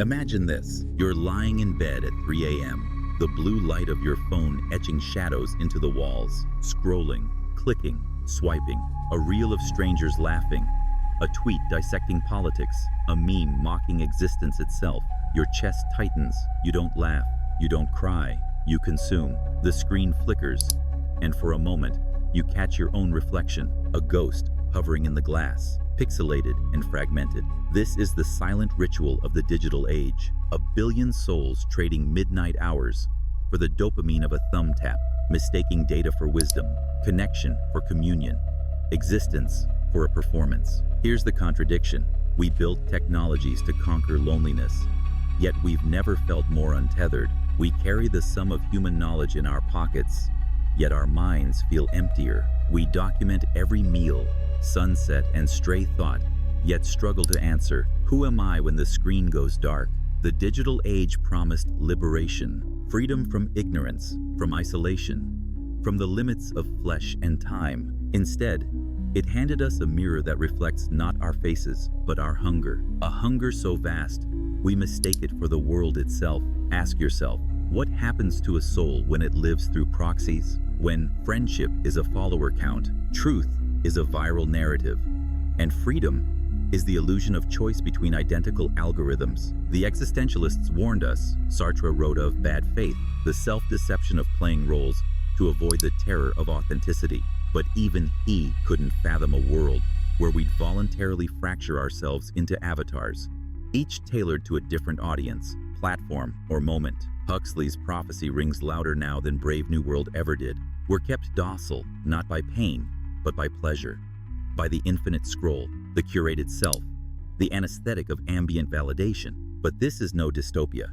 Imagine this. You're lying in bed at 3 a.m., the blue light of your phone etching shadows into the walls, scrolling, clicking, swiping, a reel of strangers laughing, a tweet dissecting politics, a meme mocking existence itself. Your chest tightens. You don't laugh. You don't cry. You consume. The screen flickers, and for a moment, you catch your own reflection, a ghost hovering in the glass, pixelated and fragmented. This is the silent ritual of the digital age, a billion souls trading midnight hours for the dopamine of a thumb tap, mistaking data for wisdom, connection for communion, existence for a performance. Here's the contradiction. We built technologies to conquer loneliness, yet we've never felt more untethered. We carry the sum of human knowledge in our pockets, yet our minds feel emptier. We document every meal, sunset, and stray thought, yet struggle to answer, who am I when the screen goes dark? The digital age promised liberation, freedom from ignorance, from isolation, from the limits of flesh and time. Instead, it handed us a mirror that reflects not our faces, but our hunger. A hunger so vast, we mistake it for the world itself. Ask yourself, what happens to a soul when it lives through proxies? When friendship is a follower count, truth is a viral narrative, and freedom is the illusion of choice between identical algorithms. The existentialists warned us. Sartre wrote of bad faith, the self-deception of playing roles to avoid the terror of authenticity. But even he couldn't fathom a world where we'd voluntarily fracture ourselves into avatars, each tailored to a different audience, platform, or moment. Huxley's prophecy rings louder now than Brave New World ever did. We're kept docile, not by pain, but by pleasure, by the infinite scroll, the curated self, the anesthetic of ambient validation. But this is no dystopia.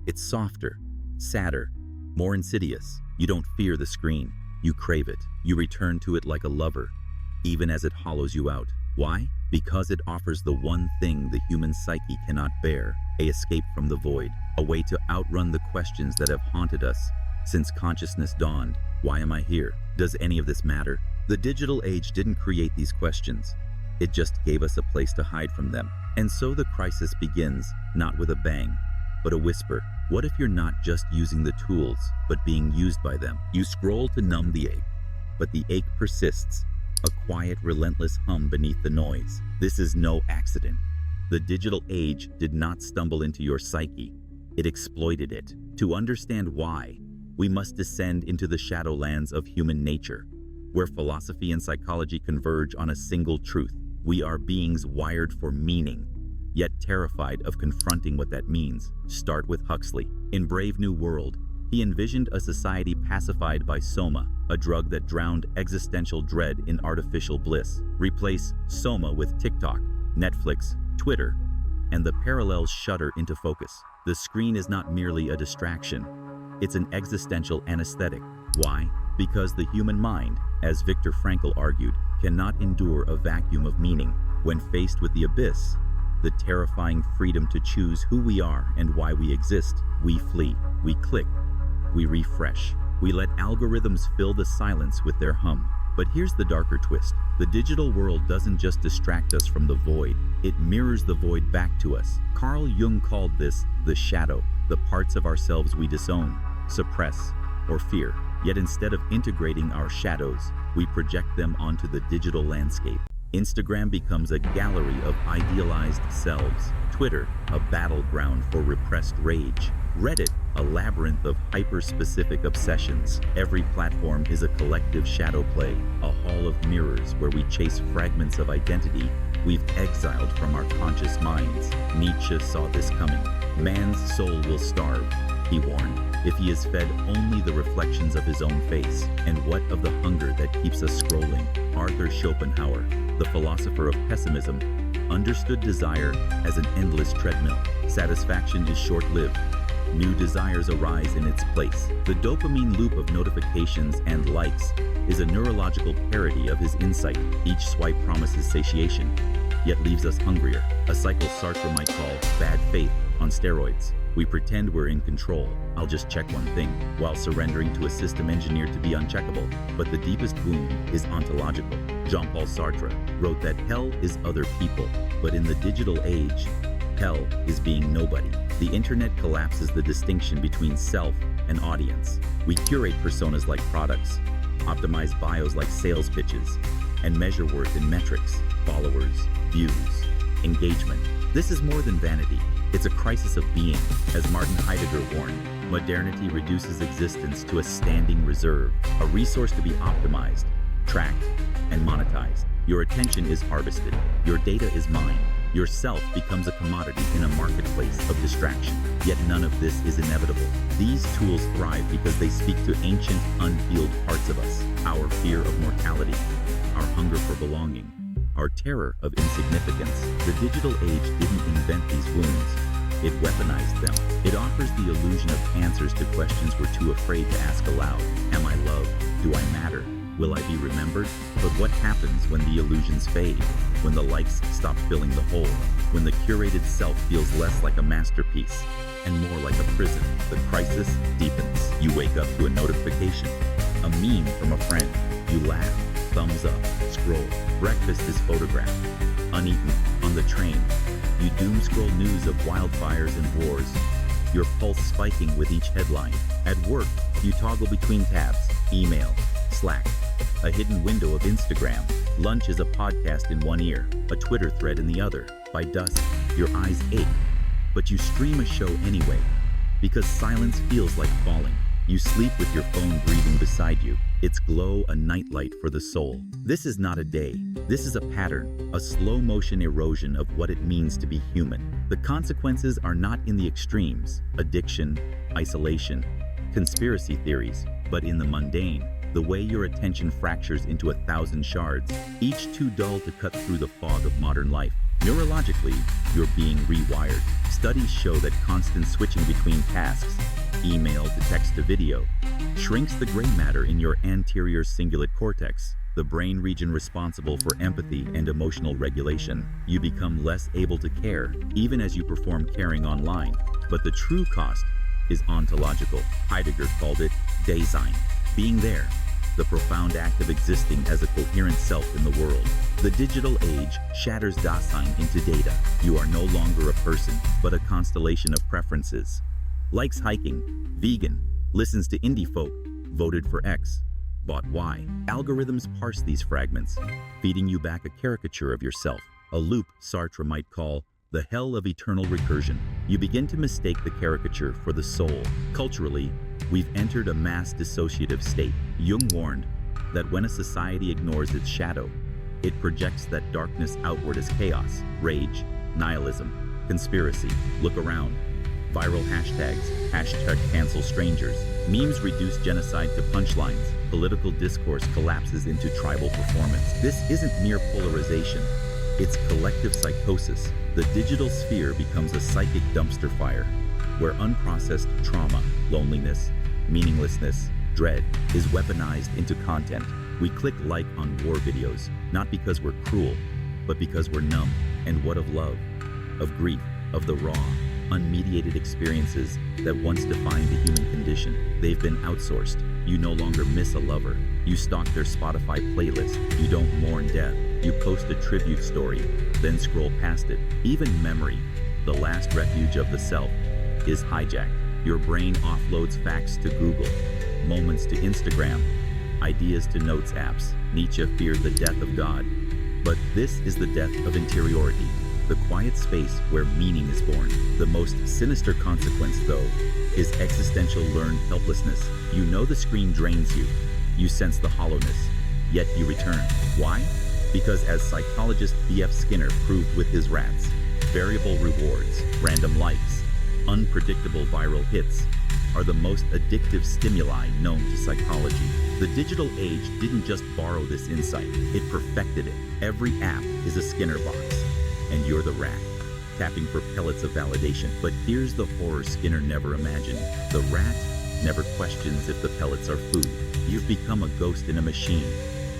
It's softer, sadder, more insidious. You don't fear the screen. You crave it. You return to it like a lover, even as it hollows you out. Why? Because it offers the one thing the human psyche cannot bear, an escape from the void, a way to outrun the questions that have haunted us since consciousness dawned. Why am I here? Does any of this matter? The digital age didn't create these questions. It just gave us a place to hide from them. And so the crisis begins, not with a bang, but a whisper. What if you're not just using the tools, but being used by them? You scroll to numb the ache, but the ache persists, a quiet, relentless hum beneath the noise. This is no accident. The digital age did not stumble into your psyche. It exploited it. To understand why, we must descend into the shadowlands of human nature, where philosophy and psychology converge on a single truth. We are beings wired for meaning, yet terrified of confronting what that means. Start with Huxley. In Brave New World, he envisioned a society pacified by soma, a drug that drowned existential dread in artificial bliss. Replace soma with TikTok, Netflix, Twitter, and the parallels shudder into focus. The screen is not merely a distraction. It's an existential anesthetic. Why? Because the human mind, as Viktor Frankl argued, cannot endure a vacuum of meaning. When faced with the abyss, the terrifying freedom to choose who we are and why we exist, we flee, we click, we refresh. We let algorithms fill the silence with their hum. But here's the darker twist. The digital world doesn't just distract us from the void, it mirrors the void back to us. Carl Jung called this the shadow, the parts of ourselves we disown, suppress, or fear. Yet instead of integrating our shadows, we project them onto the digital landscape. Instagram becomes a gallery of idealized selves, Twitter a battleground for repressed rage, Reddit a labyrinth of hyper-specific obsessions. Every platform is a collective shadow play, a hall of mirrors where we chase fragments of identity we've exiled from our conscious minds. Nietzsche saw this coming. Man's soul will starve, he warned, if he is fed only the reflections of his own face. And what of the hunger that keeps us scrolling? Arthur Schopenhauer, the philosopher of pessimism, understood desire as an endless treadmill. Satisfaction is short-lived. New desires arise in its place. The dopamine loop of notifications and likes is a neurological parody of his insight. Each swipe promises satiation, yet leaves us hungrier. A cycle Sartre might call bad faith on steroids. We pretend we're in control. I'll just check one thing, while surrendering to a system engineered to be uncheckable. But the deepest wound is ontological. Jean-Paul Sartre wrote that hell is other people, but in the digital age, hell is being nobody. The internet collapses the distinction between self and audience. We curate personas like products, optimize bios like sales pitches, and measure worth in metrics, followers, views, engagement. This is more than vanity. It's a crisis of being. As Martin Heidegger warned, modernity reduces existence to a standing reserve, a resource to be optimized, tracked, and monetized. Your attention is harvested. Your data is mined. Your self becomes a commodity in a marketplace of distraction. Yet none of this is inevitable. These tools thrive because they speak to ancient, unhealed parts of us. Our fear of mortality, our hunger for belonging, our terror of insignificance. The digital age didn't invent these wounds. It weaponized them. It offers the illusion of answers to questions we're too afraid to ask aloud. Am I loved? Do I matter? Will I be remembered? But what happens when the illusions fade? When the likes stop filling the hole? When the curated self feels less like a masterpiece and more like a prison? The crisis deepens. You wake up to a notification, a meme from a friend. You laugh, thumbs up, scroll. Breakfast is photographed, uneaten, on the train. You doom scroll news of wildfires and wars, your pulse spiking with each headline. At work, you toggle between tabs, email, Slack, a hidden window of Instagram. Lunch is a podcast in one ear, a Twitter thread in the other. By dusk, your eyes ache, but you stream a show anyway, because silence feels like falling. You sleep with your phone breathing beside you, its glow a nightlight for the soul. This is not a day. This is a pattern, a slow-motion erosion of what it means to be human. The consequences are not in the extremes, addiction, isolation, conspiracy theories, but in the mundane, the way your attention fractures into 1,000 shards, each too dull to cut through the fog of modern life. Neurologically, you're being rewired. Studies show that constant switching between tasks, email to text to video, shrinks the gray matter in your anterior cingulate cortex, the brain region responsible for empathy and emotional regulation. You become less able to care, even as you perform caring online. But the true cost is ontological. Heidegger called it Dasein, being there, the profound act of existing as a coherent self in the world. The digital age shatters Dasein into data. You are no longer a person, but a constellation of preferences. Likes hiking, vegan, listens to indie folk, voted for X, bought Y. Algorithms parse these fragments, feeding you back a caricature of yourself, a loop Sartre might call the hell of eternal recursion. You begin to mistake the caricature for the soul. Culturally, we've entered a mass dissociative state. Jung warned that when a society ignores its shadow, it projects that darkness outward as chaos, rage, nihilism, conspiracy. Look around. Viral hashtags, hashtag cancel strangers. Memes reduce genocide to punchlines. Political discourse collapses into tribal performance. This isn't mere polarization. It's collective psychosis. The digital sphere becomes a psychic dumpster fire, where unprocessed trauma, loneliness, meaninglessness, dread is weaponized into content. We click like on war videos, not because we're cruel, but because we're numb. And what of love, of grief, of the raw, unmediated experiences that once defined the human condition? They've been outsourced. You no longer miss a lover. You stalk their Spotify playlist. You don't mourn death. You post a tribute story, then scroll past it. Even memory, the last refuge of the self, is hijacked. Your brain offloads facts to Google, moments to Instagram, ideas to notes apps. Nietzsche feared the death of God, but this is the death of interiority, the quiet space where meaning is born. The most sinister consequence, though, is existential learned helplessness. You know the screen drains you. You sense the hollowness, yet you return. Why? Because as psychologist B.F. Skinner proved with his rats, variable rewards, random likes, unpredictable viral hits are the most addictive stimuli known to psychology. The digital age didn't just borrow this insight, it perfected it. Every app is a Skinner box, and you're the rat, tapping for pellets of validation. But here's the horror Skinner never imagined. The rat never questions if the pellets are food. You've become a ghost in a machine,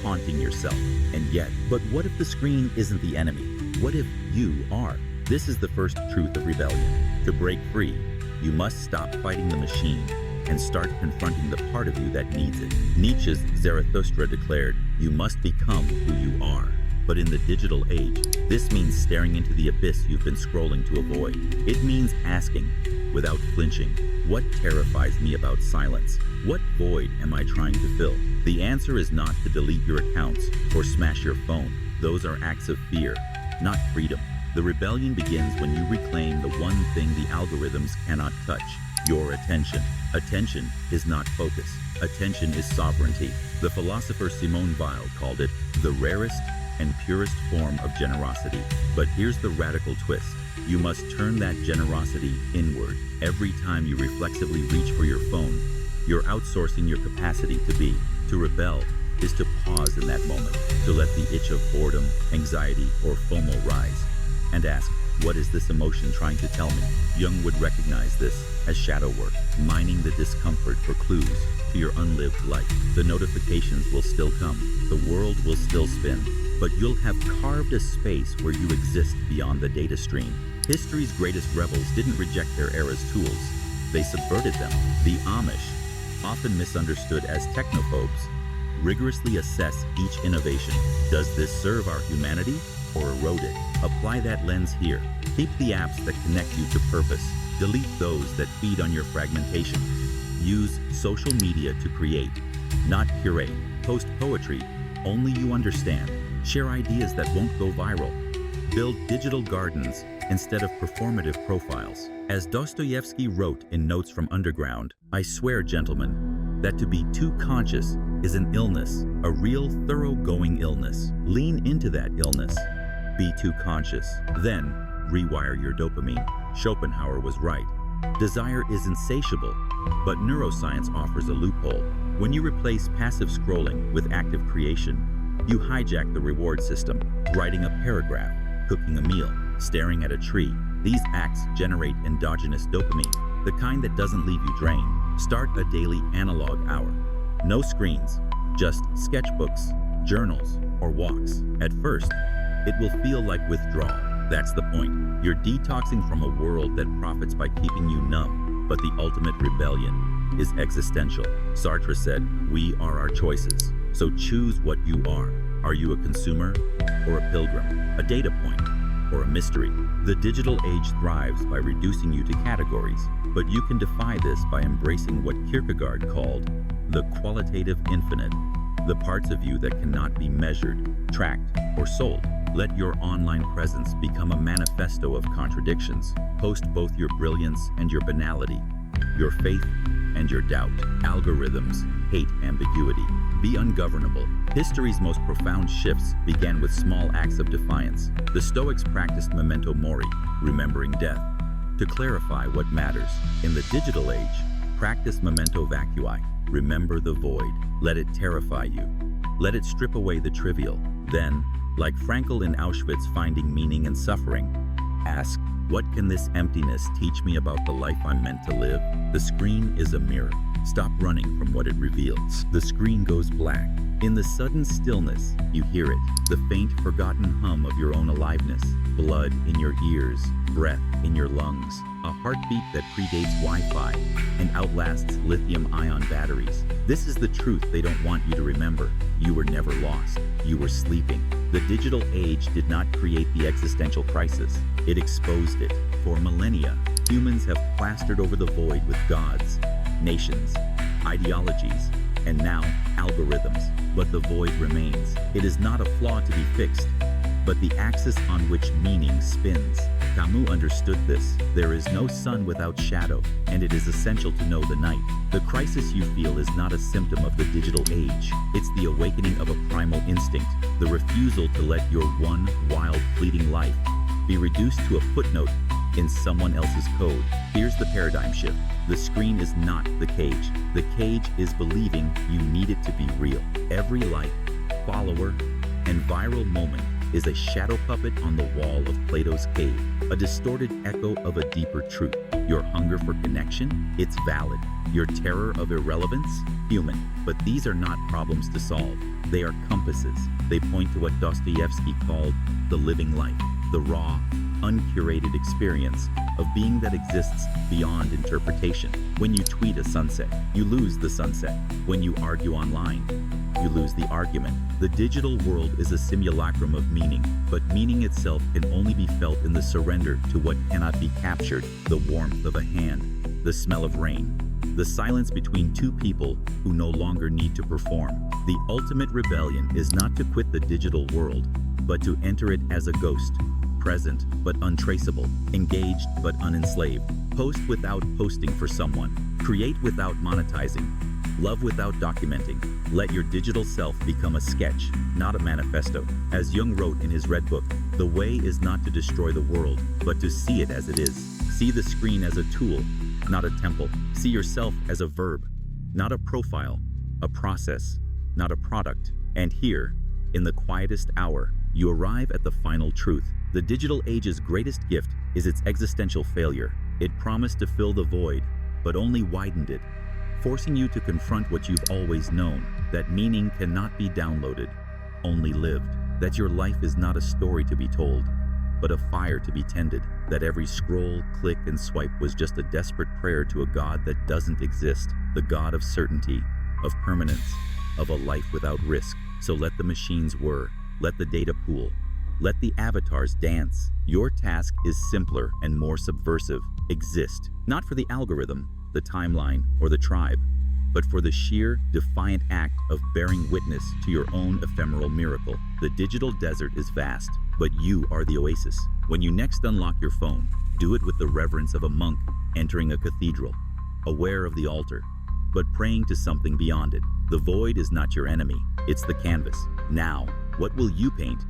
haunting yourself. And yet, but what if the screen isn't the enemy? What if you are? This is the first truth of rebellion. To break free, you must stop fighting the machine and start confronting the part of you that needs it. Nietzsche's Zarathustra declared, "You must become who you are." But in the digital age, this means staring into the abyss you've been scrolling to avoid. It means asking, without flinching, what terrifies me about silence? What void am I trying to fill? The answer is not to delete your accounts or smash your phone. Those are acts of fear, not freedom. The rebellion begins when you reclaim the one thing the algorithms cannot touch: your attention. Attention is not focus. Attention is sovereignty. The philosopher Simone Weil called it the rarest and purest form of generosity. But here's the radical twist. You must turn that generosity inward. Every time you reflexively reach for your phone, you're outsourcing your capacity to be. To rebel is to pause in that moment, to let the itch of boredom, anxiety, or FOMO rise, and ask, what is this emotion trying to tell me? Jung would recognize this as shadow work, mining the discomfort for clues to your unlived life. The notifications will still come, the world will still spin, but you'll have carved a space where you exist beyond the data stream. History's greatest rebels didn't reject their era's tools, they subverted them. The Amish, often misunderstood as technophobes, rigorously assess each innovation. Does this serve our humanity or erode it? Apply that lens here. Keep the apps that connect you to purpose. Delete those that feed on your fragmentation. Use social media to create, not curate. Post poetry only you understand. Share ideas that won't go viral. Build digital gardens instead of performative profiles. As Dostoevsky wrote in Notes from Underground, I swear, gentlemen, that to be too conscious is an illness, a real thoroughgoing illness. Lean into that illness. Be too conscious. Then rewire your dopamine. Schopenhauer was right. Desire is insatiable, but neuroscience offers a loophole. When you replace passive scrolling with active creation, you hijack the reward system. Writing a paragraph, cooking a meal, staring at a tree. These acts generate endogenous dopamine, the kind that doesn't leave you drained. Start a daily analog hour. No screens, just sketchbooks, journals, or walks. At first, it will feel like withdrawal. That's the point. You're detoxing from a world that profits by keeping you numb. But the ultimate rebellion is existential. Sartre said, we are our choices. So choose what you are. Are you a consumer or a pilgrim? A data point or a mystery? The digital age thrives by reducing you to categories. But you can defy this by embracing what Kierkegaard called the qualitative infinite. The parts of you that cannot be measured, tracked, or sold. Let your online presence become a manifesto of contradictions. Post both your brilliance and your banality, your faith and your doubt. Algorithms hate ambiguity. Be ungovernable. History's most profound shifts began with small acts of defiance. The Stoics practiced memento mori, remembering death, to clarify what matters. In the digital age, practice memento vacui, remember the void. Let it terrify you. Let it strip away the trivial. Then, like Frankl in Auschwitz finding meaning in suffering, ask, what can this emptiness teach me about the life I'm meant to live? The screen is a mirror. Stop running from what it reveals. The screen goes black. In the sudden stillness, you hear it, the faint, forgotten hum of your own aliveness, blood in your ears, breath in your lungs, a heartbeat that predates Wi-Fi and outlasts lithium-ion batteries. This is the truth they don't want you to remember. You were never lost. You were sleeping. The digital age did not create the existential crisis. It exposed it. For millennia, humans have plastered over the void with gods, nations, ideologies, and now algorithms. But the void remains. It is not a flaw to be fixed, but the axis on which meaning spins. Camus understood this. There is no sun without shadow, and it is essential to know the night. The crisis you feel is not a symptom of the digital age. It's the awakening of a primal instinct, the refusal to let your one wild, fleeting life be reduced to a footnote in someone else's code. Here's the paradigm shift. The screen is not the cage. The cage is believing you need it to be real. Every like, follower, and viral moment is a shadow puppet on the wall of Plato's cave, a distorted echo of a deeper truth. Your hunger for connection? It's valid. Your terror of irrelevance? Human. But these are not problems to solve. They are compasses. They point to what Dostoevsky called the living life, the raw, uncurated experience of being that exists beyond interpretation. When you tweet a sunset, you lose the sunset. When you argue online, you lose the argument. The digital world is a simulacrum of meaning, but meaning itself can only be felt in the surrender to what cannot be captured: the warmth of a hand, the smell of rain, the silence between two people who no longer need to perform. The ultimate rebellion is not to quit the digital world, but to enter it as a ghost, present but untraceable, engaged but unenslaved. Post without posting for someone, create without monetizing, love without documenting. Let your digital self become a sketch, not a manifesto. As Jung wrote in his Red Book, the way is not to destroy the world, but to see it as it is. See the screen as a tool, not a temple. See yourself as a verb, not a profile, a process, not a product. And here, in the quietest hour, you arrive at the final truth. The digital age's greatest gift is its existential failure. It promised to fill the void, but only widened it, forcing you to confront what you've always known: that meaning cannot be downloaded, only lived. That your life is not a story to be told, but a fire to be tended. That every scroll, click, and swipe was just a desperate prayer to a God that doesn't exist, the God of certainty, of permanence, of a life without risk. So let the machines whir, let the data pool, let the avatars dance. Your task is simpler and more subversive. Exist, not for the algorithm, the timeline, or the tribe, but for the sheer, defiant act of bearing witness to your own ephemeral miracle. The digital desert is vast, but you are the oasis. When you next unlock your phone, do it with the reverence of a monk entering a cathedral, aware of the altar, but praying to something beyond it. The void is not your enemy, it's the canvas. Now, what will you paint?